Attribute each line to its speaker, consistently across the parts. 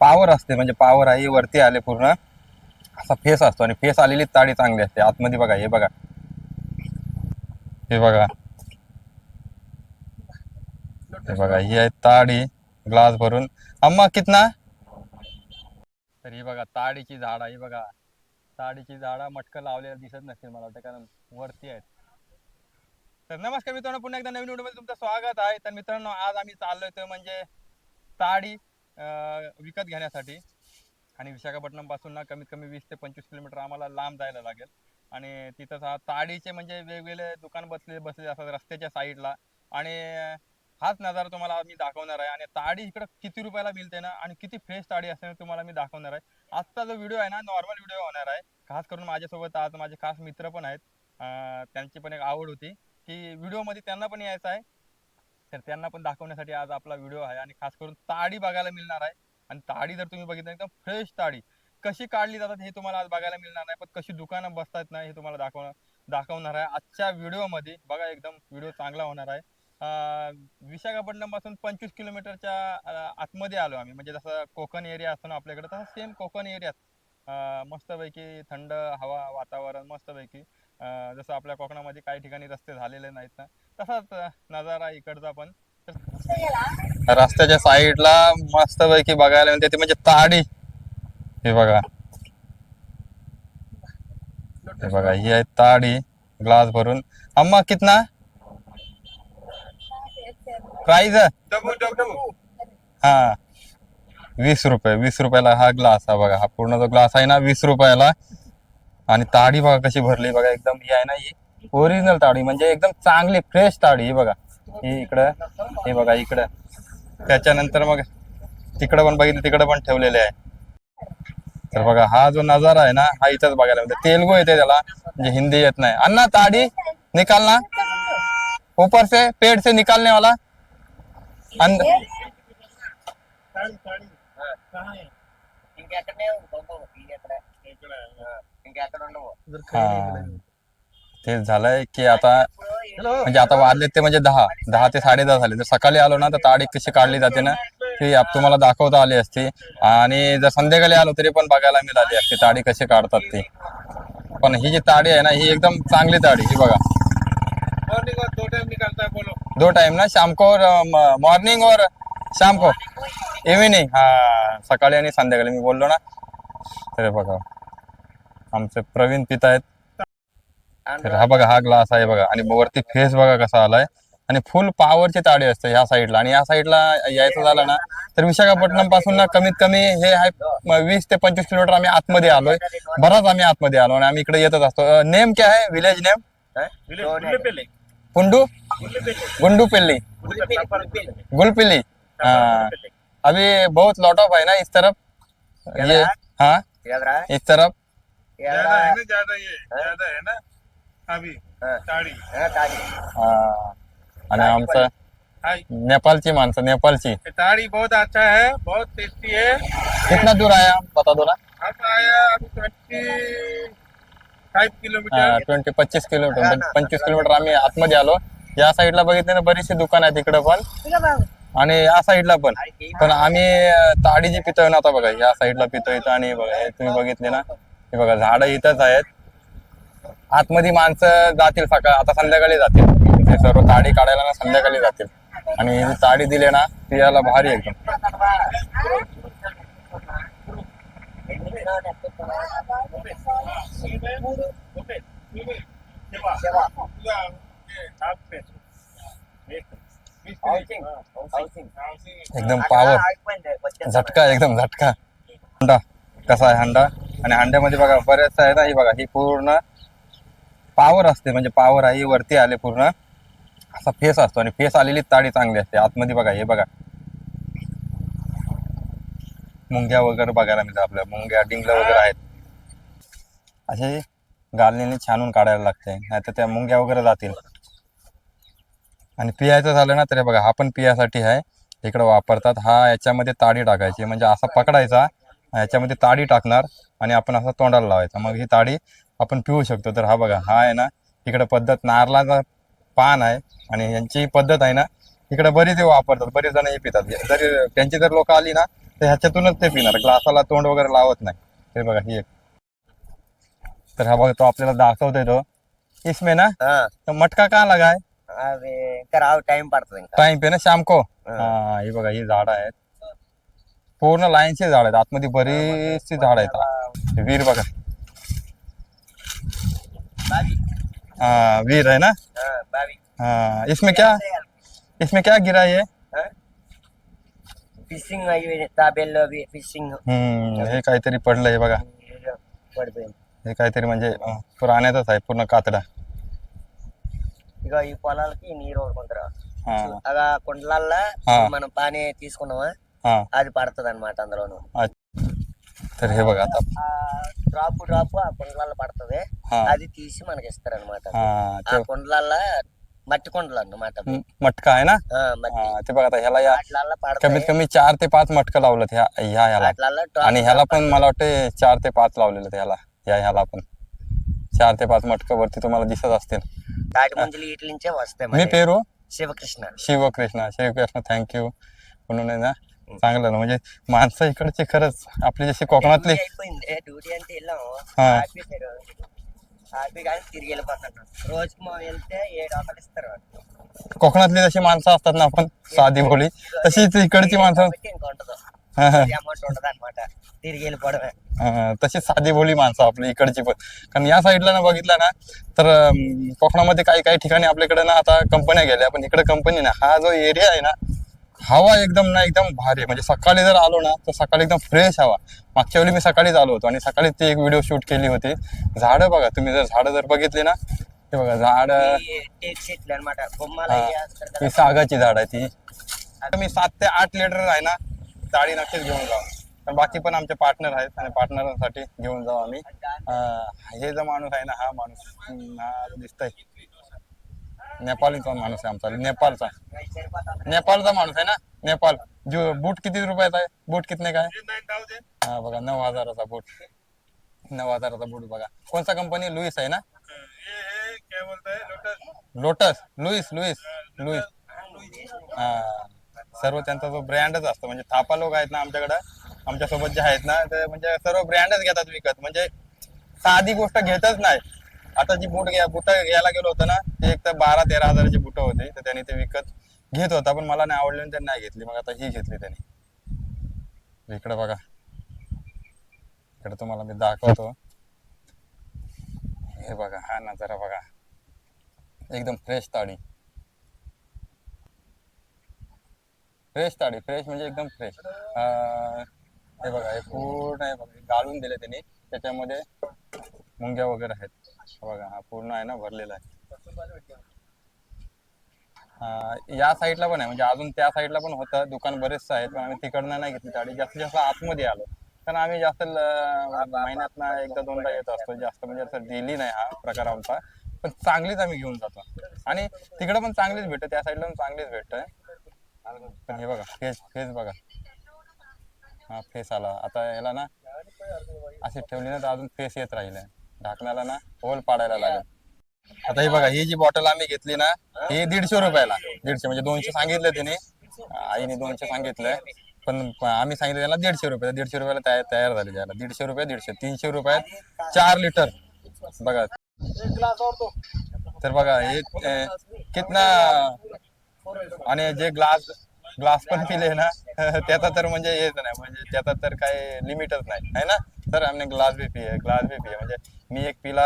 Speaker 1: Power असते, म्हणजे power आहे वरती आले पूर्ण असा फेस असतो आणि फेस आलेली ताडी चांगली असते. आतमध्ये बघा, हे बघा, हे बघा, हे बघा, ही आहे ताडी ग्लास भरून. अम्मा कितना? तर ही बघा ताडीची झाड आहे, बघा ताडीची झाडं मटकं लावलेलं दिसत नसतील मला वाटतं, कारण वरती आहेत. तर नमस्कार मित्रांनो, पुन्हा एकदा नवीन व्हिडिओमध्ये तुमचं स्वागत आहे. तर मित्रांनो, आज आम्ही चाललोय तो म्हणजे ताडी विकत घेण्यासाठी. आणि विशाखापट्टणम पासून ना कमीत कमी 20 ते 25 किलोमीटर आम्हाला लांब जायला लागेल. आणि तिथंच हा ताडीचे म्हणजे वेगवेगळे दुकान बसले असतात रस्त्याच्या साईडला. आणि हाच नजारा तुम्हाला मी दाखवणार आहे. आणि ताडी इकडं किती रुपयाला मिळते ना, आणि किती फ्रेश ताडी असते ना, तुम्हाला मी दाखवणार आहे. आजचा जो व्हिडिओ आहे ना, नॉर्मल व्हिडिओ होणार आहे. खास करून माझ्यासोबत आज माझे खास मित्र पण आहेत. त्यांची पण एक आवड होती की व्हिडिओमध्ये त्यांना पण यायचं आहे, तर त्यांना पण दाखवण्यासाठी आज आपला व्हिडिओ आहे. आणि खास करून ताडी बघायला मिळणार आहे. आणि ताडी जर तुम्ही बघितलं एकदम फ्रेश ताडी कशी काढली जातात हे तुम्हाला आज बघायला मिळणार नाही, पण कशी दुकानं बसतात ना हे तुम्हाला दाखवणार आहे आजच्या व्हिडिओमध्ये. बघा, एकदम व्हिडिओ चांगला होणार आहे. विशाखापट्टणम पासून 25 किलोमीटरच्या आतमध्ये आलो आम्ही. म्हणजे जसं कोकण एरिया असतो ना आपल्याकडे, तसं सेम कोकण एरियात मस्तपैकी थंड हवा, वातावरण मस्तपैकी. जसं आपल्या कोकणामध्ये काही ठिकाणी रस्ते झालेले नाहीत ना, तसाच नजारा इकडचा पण. रस्त्याच्या साईडला मस्तपैकी बघायला मिळते ते म्हणजे ताडी. हे बघा, हे बघा, ही आहे ताडी ग्लास भरून. अम्मा कितना प्राइस? हा, 20 रुपये. 20 रुपयाला हा ग्लास. हा बघा, हा पूर्ण जो ग्लास आहे ना 20 रुपयाला. आणि ताडी बघा कशी भरली बघा, एकदम ही आहे ना, ही ओरिजिनल ताडी म्हणजे एकदम चांगली फ्रेश ताडी. ही बघा, ही इकडं, हे बघा इकडं. त्याच्यानंतर मग तिकडं पण बघितलं, तिकडं पण ठेवलेले आहे. तर बघा, हा जो नजारा आहे ना, हा इथंच बघायला मिळतो. तेलगू येते त्याला, म्हणजे हिंदी येत नाही. अन्ना ताडी निकालना ऊपर से, पेड़ से निकालने वाला. तेच झालंय की आता, म्हणजे आता वाजले ते म्हणजे 10 ते 10:30 झाले. जर सकाळी आलो ना तर ताडी कशी काढली जाते ना ती तुम्हाला दाखवता आली असती. आणि जर संध्याकाळी आलो तरी पण बघायला मिळाली असते ताडी कशी काढतात ती. पण ही जी ताडी आहे ना, ही एकदम चांगली ताडी. ही बघा,
Speaker 2: मॉर्निंग और 2 टाइम निकलता है बोलो.
Speaker 1: 2 टाइम ना, शाम को और मॉर्निंग और शाम को इव्हिनिंग. हा, सकाळी आणि संध्याकाळी मी बोललो ना. तर बघा, आमचे प्रवीण पित आहेत. तर हा बघा, हा ग्लास आहे बघा, आणि वरती फेस बघा कसा आलाय. आणि फुल पॉवरची ताडी असते ह्या साईडला. आणि या साईडला यायचं झालं ना तर विशाखापट्टणम पासून ना कमीत कमी हे आहे 20 ते 25 किलोमीटर आम्ही आतमध्ये आलोय. बराच आम्ही आतमध्ये आलो आणि आम्ही इकडे येतच असतो. नेम क्या है विलेज नेम? कुंडू गुंडूपिल्ली, गुलपिल्ली. हाँ, अभी बहुत लॉट ऑफ है ना इस तरफ ये. हाँ, इस तरफ
Speaker 2: ज्यादा है ना, ज्यादा है ना अभी ताड़ी.
Speaker 1: हाँ. आणि आमचं
Speaker 2: हाय,
Speaker 1: नेपालची माणसं, नेपालची.
Speaker 2: ये ताड़ी बहुत अच्छा है, बहुत टेस्टी है.
Speaker 1: कितना दूर आया बता दो ना.
Speaker 2: हम आया अभी 25 किलोमीटर.
Speaker 1: 25 किलोमीटर, 25 किलोमीटर आम्ही आतमध्ये आलो. या साईडला बघितले ना बरीचशी दुकान आहेत इकडे पण, आणि या साईडला पण. पण आम्ही ताडी जी पितोय ना आता बघा, या साईडला पितोय इथं. आणि बघा, हे तुम्ही बघितले ना, हे बघा झाडं इथंच आहेत. आतमध्ये माणसं जातील सकाळ, आता संध्याकाळी जातील. ते सर्व ताडी काढायला ना संध्याकाळी जातील. आणि ही ताडी दिली ना पियाला भारी एकदम. एकदम पावर, झटका, एकदम झटका. हंडा कसा आहे हंडा. आणि हंड्यामध्ये बघा बरेच आहे ना. ही बघा, ही पूर्ण पावर असते, म्हणजे पावर आहे वरती आले पूर्ण असा फेस असतो. आणि फेस आलेली ताडी चांगली असते. आतमध्ये बघा, हे बघा मुंग्या वगैरे बघायला मिळतात. आपल्या मुंग्या डिंगलं वगैरे आहेत. असे गालण्याने छानून काढायला लागते, नाहीतर त्या मुंग्या वगैरे जातील. आणि पियायचं झालं ना तर बघा, हा पण पियासाठी आहे, इकडं वापरतात. हा याच्यामध्ये ताडी टाकायची, म्हणजे असा पकडायचा, याच्यामध्ये ताडी टाकणार आणि आपण असं तोंडाला लावायचं, मग ही ताडी आपण पिऊ शकतो. तर हा बघा, हा आहे ना इकडं पद्धत, नारळाचा पान आहे. आणि यांची पद्धत आहे ना इकडे बरीच वापरतात, बरेच जण हे पितात. जरी त्यांची जर लोक आली ना तर ह्याच्यातूनच ते पिणार, ग्लासाला तोंड वगैरे लावत नाही. ते बघा ही एक. तर हा बघा तो आपल्याला दाखवतोय तो इसमें ना
Speaker 3: हाँ
Speaker 1: तो मटका कहाँ लगा है?
Speaker 3: अबे कराओ टाइम पड़ता है
Speaker 1: टाइम पे ना शाम को.
Speaker 3: हा.
Speaker 1: हा ही बघा ही झाडं आहेत, पूर्ण लाईनची झाड आहेत, आतमध्ये बरीचशी झाड आहेत. वीर बघा,
Speaker 3: बावी
Speaker 1: हाँ वीर है ना.
Speaker 3: हाँ बावी
Speaker 1: हाँ इसमें क्या गिरा है ये?
Speaker 3: फिशिंग आहे ताबेल अभी फिशिंग
Speaker 1: हे काहीतरी पडलंय बघा,
Speaker 3: पडतोय
Speaker 1: हे काहीतरी म्हणजे पुराण्यातच आहे पूर्ण कातडा.
Speaker 3: ఇక ఈ పొలాలకి నీరు వదులుకుంటారు
Speaker 1: ఆ.
Speaker 3: అలా కుండలల్లో
Speaker 1: ఆ.
Speaker 3: మనం పానీ తీసుకున్నామా
Speaker 1: हा
Speaker 3: అది పడుతుంది అనమాట అందులోను
Speaker 1: तर हे बघा आता.
Speaker 3: డ్రాప్ డ్రాప్ ఆ కుండలలో పడుతుంది
Speaker 1: हा
Speaker 3: అది తీసి మనకి ఇస్తారు అనమాట
Speaker 1: हा
Speaker 3: ఆ కుండలల్లో మట్టి కుండలు అన్నమాట అవి.
Speaker 1: मटका आहे ना.
Speaker 3: మట్టి
Speaker 1: हा ते बघा आता ह्याला या
Speaker 3: వాటిలల్లో
Speaker 1: कमीत
Speaker 3: పడతాయి
Speaker 1: कमी 4 ते 5 मटकं लावलं ह्याला.
Speaker 3: వాటిలల్లో
Speaker 1: आणि ह्याला पण मला वाटते 4 ते 5 लावलेलं ह्याला, ह्याला पण 4 ते 5 मटकं वरती तुम्हाला दिसत असतील.
Speaker 3: తాటి ముంజలు వీటి నుంచే వస్తాయి
Speaker 1: मी
Speaker 3: మరి.
Speaker 1: पेरू
Speaker 3: శివకృష్ణ
Speaker 1: शिवकृष्ण थँक्यू म्हणून आहे ना. चांगलं ना, म्हणजे माणसं इकडचे खरंच आपली जशी कोकणातली.
Speaker 3: అయిపోయింది డ్యూటీ అంటే వెళ్ళాము
Speaker 1: ఆ.
Speaker 3: ఆపేశారు ఆపి కానీ తిరిగి వెళ్ళిపోతున్నాం రోజుకి మనం వెళ్తే 7 ఇస్తారు
Speaker 1: कोकणातली जशी माणसं असतात ना आपण साधी भोळी, तशीच इकडची माणसं.
Speaker 3: కాబట్టి ఇంకా ఉండదు
Speaker 1: हा, हा.
Speaker 3: అమౌంట్ ఉండదు అనమాట తిరిగి వెళ్ళిపోవడమే
Speaker 1: तशी साधी भोळी माणसं आपली इकडची पण. कारण या साईडला ना बघितलं ना तर कोकणामध्ये काही काही ठिकाणी आपल्याकडे ना आता कंपन्या गेल्या, पण इकडे कंपनी ना, हा जो एरिया आहे ना, हवा एकदम ना एकदम भारी आहे. म्हणजे सकाळी जर आलो ना तर सकाळी एकदम फ्रेश हवा. मागच्या वेळी मी सकाळीच आलो होतो आणि सकाळीच ती एक व्हिडिओ शूट केली होती. झाडं बघा तुम्ही, जर झाडं जर बघितली ना, हे बघा झाड,
Speaker 3: టేక్ చెట్లు అనమాట బొమ్మలు
Speaker 1: हा.
Speaker 3: అవి వేస్తారు
Speaker 1: ही
Speaker 3: కదా
Speaker 1: सागाची झाड आहे ती. आता मी 7 ते 8 लिटर आहे ना डाळी नक्कीच घेऊन जाऊ. पण बाकी पण आमचे पार्टनर आहेत आणि पार्टनरांसाठी घेऊन जाऊ आम्ही. हे जो माणूस आहे ना, हा माणूस हा दिसतंय नेपाळचा माणूस आहे आमचा, नेपाळचा माणूस आहे ना, नेपाळ. जो बूट किती रुपयाचा आहे? बूट कितने का है?
Speaker 2: ये 9,000
Speaker 1: हा बघा 9,000चा बूट, 9,000चा बूट बघा. कोणता कंपनी? लुईस आहे ना.
Speaker 2: ये है क्या बोलता है लोटस
Speaker 1: लोटस, लुईस. हा सर्व त्यांचा जो ब्रँडच असतो. म्हणजे थापा लोक आहेत ना आमच्याकडं, आमच्या सोबत जे आहेत ना, ते म्हणजे सर्व ब्रँडच घेतात विकत. म्हणजे साधी गोष्ट घेतच नाही. आता जी बुट घ्यायला गेलो होतो ना, ते एक तर 12-13 हजाराची बुट होती, तर त्यांनी ते विकत घेत होता, पण मला नाही आवडली आणि त्यांनी नाही घेतली. मग आता ही घेतली त्यांनी. इकडे बघा, इकडे तुम्हाला मी दाखवतो. हे बघा हा नजारा बघा, एकदम फ्रेश ताडी. फ्रेश म्हणजे एकदम फ्रेश. हे बघा हे पूर्ण आहे बघा, गाळून दिले त्यांनी, त्याच्यामध्ये मुंग्या वगैरे आहेत. बघा हा पूर्ण आहे ना भरलेला आहे. या साईडला पण आहे, म्हणजे अजून त्या साईडला पण होतं दुकान बरेचसे आहेत, पण आम्ही तिकडनं नाही घेतली गाडी. जास्तीत जास्त आतमध्ये आलो, कारण आम्ही जास्त महिन्यात ना एकदा दोनदा येत असतो. जास्त म्हणजे असं डेली नाही हा प्रकार आमचा, पण चांगलीच आम्ही घेऊन जातो. आणि तिकडे पण चांगलीच भेटते, त्या साईडला पण चांगलीच भेटतंय. पण हे बघा फेस बघा, हा फेस आला. आता याला ना अशी ठेवली ना तर अजून फेस येत राहिले. ढाकणाला ना होल पाडायला लागेल. आता ही बघा, ही जी बॉटल आम्ही घेतली ना, ही 150 रुपयाला. 150 म्हणजे 200 सांगितलं त्याने, आईने 200 सांगितलंय, पण आम्ही सांगितलं त्याला 150 रुपये. 150 रुपयाला तयार झाले त्याला. 150 रुपये 300 रुपयात 4 लिटर बघा. तर बघा हे कितना. आणि जे ग्लास पण पिले ना त्याचा तर म्हणजे हेच नाही, म्हणजे त्याचा तर काही लिमिटच नाही आहे ना. तर आम्ही ग्लास बी पिये म्हणजे मी एक पिला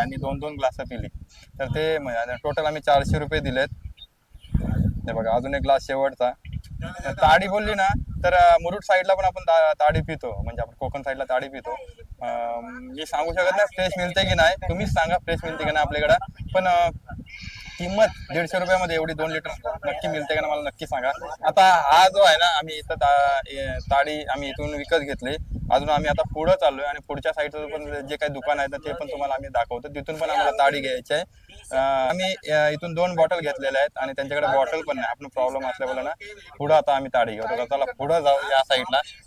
Speaker 1: आणि 2 ग्लास पिली, तर ते टोटल आम्ही 400 रुपये दिलेत. हे बघा अजून एक ग्लास शेवटचा. ताडी बोलली ना, तर मुरुड साईडला पण आपण ताडी पितो, म्हणजे आपण कोकण साईडला ताडी पितो. मी सांगू शकत नाही फ्रेश मिळते की नाही, तुम्हीच सांगा फ्रेश मिळते की नाही आपल्याकडं. पण किंमत 150 रुपयामध्ये एवढी 2 लिटर नक्की मिळते का ना, मला नक्की सांगा. आता हा जो आहे ना, आम्ही इथं ताडी आम्ही इथून विकत घेतली. अजून आम्ही आता पुढं चाललोय आणि पुढच्या साईडचं पण जे काही दुकान आहे ना ते पण तुम्हाला आम्ही दाखवतो. तिथून पण आम्हाला ताडी घ्यायची आहे. आम्ही इथून 2 बॉटल घेतलेल्या आहेत आणि त्यांच्याकडे बॉटल पण नाही. आपण प्रॉब्लेम असल्यामुळे ना पुढं आता आम्ही ताडी घेऊ. तर चला पुढं जाऊ.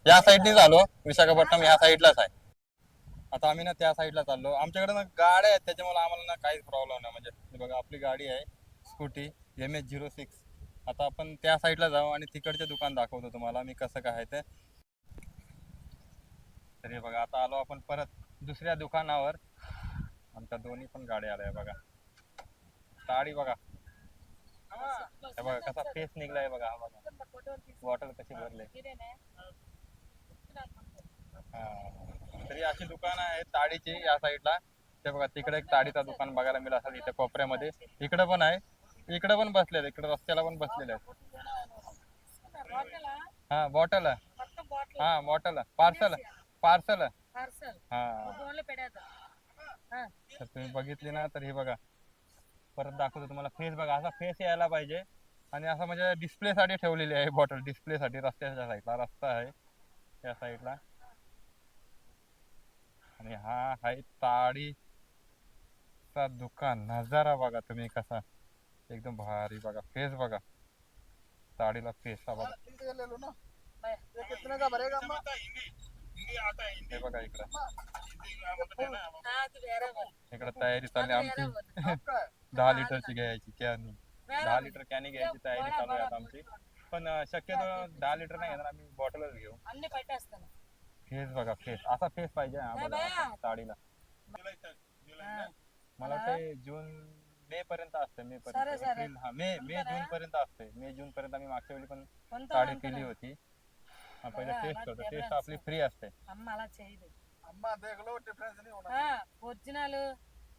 Speaker 1: या साईडनी झालो, विशाखापट्टणम या साईडलाच आहे. आता आम्ही ना त्या साईडला चाललो. आमच्याकडे ना गाड्या आहेत, त्याच्यामुळे आम्हाला ना काहीच प्रॉब्लेम नाही. म्हणजे बघा आपली गाडी आहे स्कूटी MH06. आता आपण त्या साईडला जाऊ आणि तिकडचे दुकान दाखवतो तुम्हाला मी कसं काय आहे ते. तर हे बघा आता आलो आपण परत दुसऱ्या दुकानावर. आमच्या दोन्ही पण गाड्या आल्या बघा. ताडी बघा, हे बघा कसा फेस निघलाय बघा. हा बघा बॉटल कशी भरले. हा, तरी अशी दुकान आहेत ताडीची या साईडला. ते बघा तिकडे एक ताडीचं दुकान बघायला मिळेल असं इथे कोपऱ्यामध्ये. इकडे पण आहे, इकडे पण बसलेले, इकडे रस्त्याला पण बसलेले आहेत. हा बॉटल, हा बॉटल पार्सल पार्सल हा. तर तुम्ही बघितली ना तर हे बघा परत दाखवतो तुम्हाला. फेस बघा, असा फेस यायला पाहिजे. आणि असं म्हणजे डिस्प्ले साठी ठेवलेली आहे बॉटल, डिस्प्ले साठी. रस्त्याच्या साईडला रस्ता आहे त्या साईडला. आणि हा आहे ताडीचा दुकान. नजारा बघा तुम्ही कसा एकदम भारी बघा. फेस बघा, ताडीला फेस हा बघा.
Speaker 2: हिंदी आता है, हिंदी
Speaker 1: हे बघा इकडं,
Speaker 2: हिंदी का मतलब है ना.
Speaker 1: इकडं तयारी चालली आमची 10 लिटरची घ्यायची कॅनी. 10 लिटर कॅनी घ्यायची तयारी चालू आहे आता आमची. पण शक्यतो 10 लिटर नाही घेणार आम्ही, बॉटलच घेऊ. फेस बघा, फेस असा फेस पाहिजे आम्हाला ताडीला.
Speaker 2: जुलाई तक, जुलाई ना.
Speaker 1: मला वाटते जून मे पर्यंत असते. मे पर्यंत एप्रिल, हा मे जून पर्यंत असते. मे जून पर्यंत. आम्ही मागच्या वेळी पण ताडी पिली होती. हा, पहिले टेस्ट करतो. टेस्ट आपली फ्री असते.
Speaker 2: अम्मा देख लो, डिफरेंस नहीं होना.
Speaker 4: ఒరిజినల్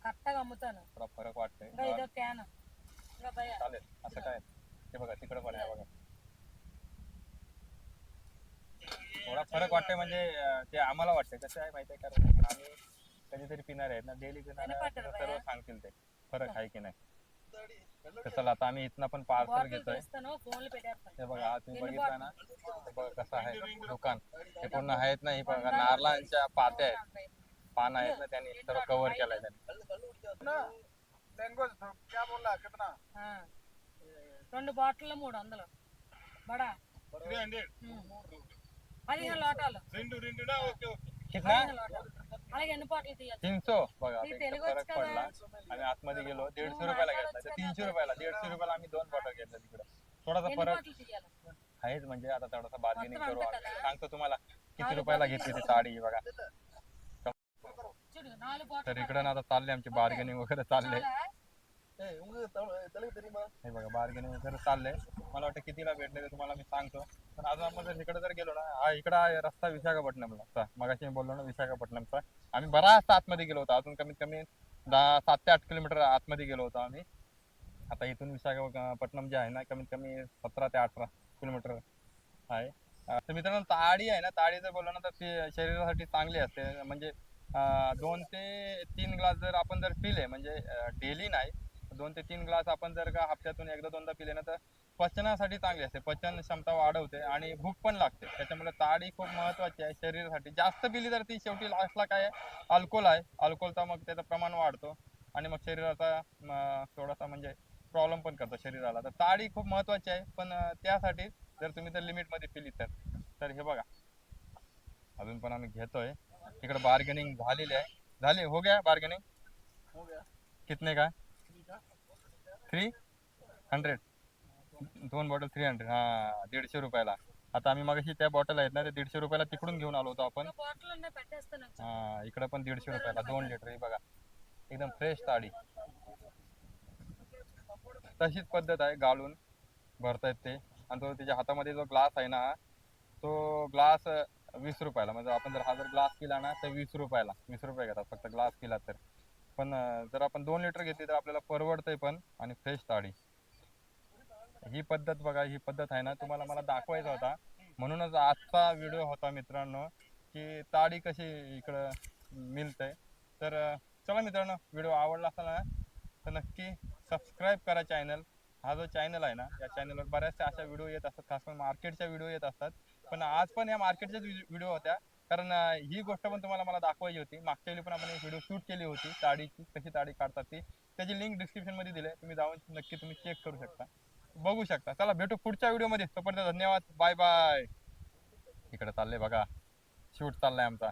Speaker 4: కరెక్ట్గా అమ్ముతాను
Speaker 1: थोडा फरक वाटतोय.
Speaker 4: ఇంకా ఇదో క్యాన్ ఇంకా భయ
Speaker 1: चालेल, असं काय ते बघा तिकडे पण आहे बघा. थोडा फरक वाटतोय म्हणजे ते आम्हाला वाटतंय. कसं आहे माहिती आहे, कारण आम्ही कधीतरी पिणार आहेत ना, डेली पिणार आहे, तर सर्व सांगतील ते फरक आहे की नाही. तर चला आता आम्ही इथनं पण पार्सल
Speaker 4: బాటిల్
Speaker 1: घेतोय.
Speaker 4: తీస్తాను ఫోన్లు పెట్టేస్తాను
Speaker 1: हे बघा, हा तुम्ही बघितला ना, हे बघा कसं आहे दुकान. हे पूर्ण आहेत ना, हे बघा नारळांच्या पात्या आहेत, पान आहेत ना, त्यांनी सर्व कव्हर केलंय त्यांनी.
Speaker 2: ना मैंगो क्या बोल रहा कितना?
Speaker 4: 2 బాటిల్ 300 బడా
Speaker 2: 300.
Speaker 4: 15 లోటాలు
Speaker 2: రెండు రెండు ना. Okay okay.
Speaker 1: कितना?
Speaker 4: 15 లోటాలు అలాగే ఎన్ని బాటిల్ తీయాలి
Speaker 1: 300 बघा,
Speaker 4: ती
Speaker 1: आता
Speaker 4: तेलगू
Speaker 1: इतका फरक
Speaker 4: का
Speaker 1: पडला. आम्ही आतमध्ये गेलो, 150 रुपयाला घेतला, तर 300 रुपयाला, 150 रुपयाला आम्ही 2 बॉटल घेतल्या तिकडे. थोडासा
Speaker 4: ఎన్ని
Speaker 1: फरक
Speaker 4: బాటిల్ తీయాలి
Speaker 1: आहेच. म्हणजे आता थोडासा बार्गेनिंग
Speaker 4: మొత్తం
Speaker 1: करू
Speaker 4: అంతా
Speaker 1: आम्ही.
Speaker 4: కదా?
Speaker 1: सांगतो तुम्हाला किती रुपयाला घेतली ती साडी बघा.
Speaker 4: చూడు 4 బాటిల్
Speaker 1: तर इकडे ना आता चालले आमची बार्गेनिंग वगैरे चालले. हे बघा बार्गेनिंग वगैरे चाललंय. मला वाटतं कितीला भेटले ते तुम्हाला मी सांगतो. पण अजून आपण जर इकडे जर गेलो ना, हा इकडं आहे रस्ता विशाखापट्टणमला. मगाशी मी बोललो ना विशाखापट्टणमचा. आम्ही बराच आतमध्ये गेलो होतो, अजून कमीत कमी 7 ते 8 किलोमीटर आतमध्ये गेलो होतो आम्ही. आता इथून विशाखापट्टणम जे आहे ना, कमीत कमी 17 ते 18 किलोमीटर आहे. तर मित्रांनो, ताडी आहे ना, ताडी जर बोललो ना तर ती शरीरासाठी चांगली असते. म्हणजे 2 ते 3 ग्लास जर आपण जर पिले, म्हणजे डेली नाही, 2 ते 3 ग्लास आपण जर का हप्त्यातून एकदा दोनदा पिले ना, तर पचनासाठी चांगली असते. पचन क्षमता वाढवते आणि भूक पण लागते. त्याच्यामुळे ताडी खूप महत्वाची आहे शरीरासाठी. जास्त पिली तर ती शेवटी लास्टला काय आहे, अल्कोहोल आहे. अल्कोहोलचा मग त्याचं प्रमाण वाढतो आणि मग शरीराचा थोडासा म्हणजे प्रॉब्लेम पण करतो शरीराला. तर ताडी खूप महत्वाची आहे, पण त्यासाठी जर तुम्ही तर लिमिटमध्ये पिली तर हे बघा अजून पण आम्ही घेतोय. इकडे बार्गेनिंग झालेली आहे. झाली, हो गया बार्गेनिंग.
Speaker 2: हो गया.
Speaker 1: कितने का? 300. 2 बॉटल 300. हा, 150 रुपयाला. आता आम्ही मगाशी त्या बॉटल आहेत ना, ते 150 रुपयाला तिकडून घेऊन आलो होतो आपण.
Speaker 4: బాటిల్ అన్నీ పెట్టేస్తాను
Speaker 1: हा, इकडे पण 150 रुपयाला 2 लिटर. हे बघा एकदम फ्रेश ताडी. तशीच पद्धत आहे, गाळून भरतायत ते. आणि तो त्याच्या हातामध्ये जो ग्लास आहे ना, तो ग्लास 20 रुपयाला. म्हणजे आपण जर हा जर ग्लास पिला ना तर 20 रुपयाला, 20 रुपये घेतात फक्त ग्लास पिला तर. पण जर आपण 2 लिटर घेतली तर आपल्याला परवडतंय पण, आणि फ्रेश ताडी. ही पद्धत बघा, ही पद्धत आहे ना, तुम्हाला मला दाखवायचा होता. म्हणूनच आजचा व्हिडिओ होता मित्रांनो, की ताडी कशी इकडं मिळते. तर चला मित्रांनो, व्हिडिओ आवडला असेल ना तर नक्की सबस्क्राईब करा चॅनल. हा जो चॅनल आहे ना, या चॅनलवर बऱ्याचशा अशा व्हिडिओ येत असतात, खास करून मार्केटच्या व्हिडिओ येत असतात. पण आज पण या मार्केटच्याच व्हिडिओ होत्या, कारण ही गोष्ट पण तुम्हाला मला दाखवायची होती. मागच्या वेळी पण आपण एक व्हिडिओ शूट केली होती ताडीची, कशी ताडी काढतात ती. त्याची लिंक डिस्क्रिप्शन मध्ये दिली आहे, तुम्ही जाऊन नक्की तुम्ही चेक करू शकता, बघू शकता. चला भेटू पुढच्या व्हिडिओमध्ये. तोपर्यंत धन्यवाद, बाय बाय. इकडे चाललंय बघा, शूट चाललाय आमचा.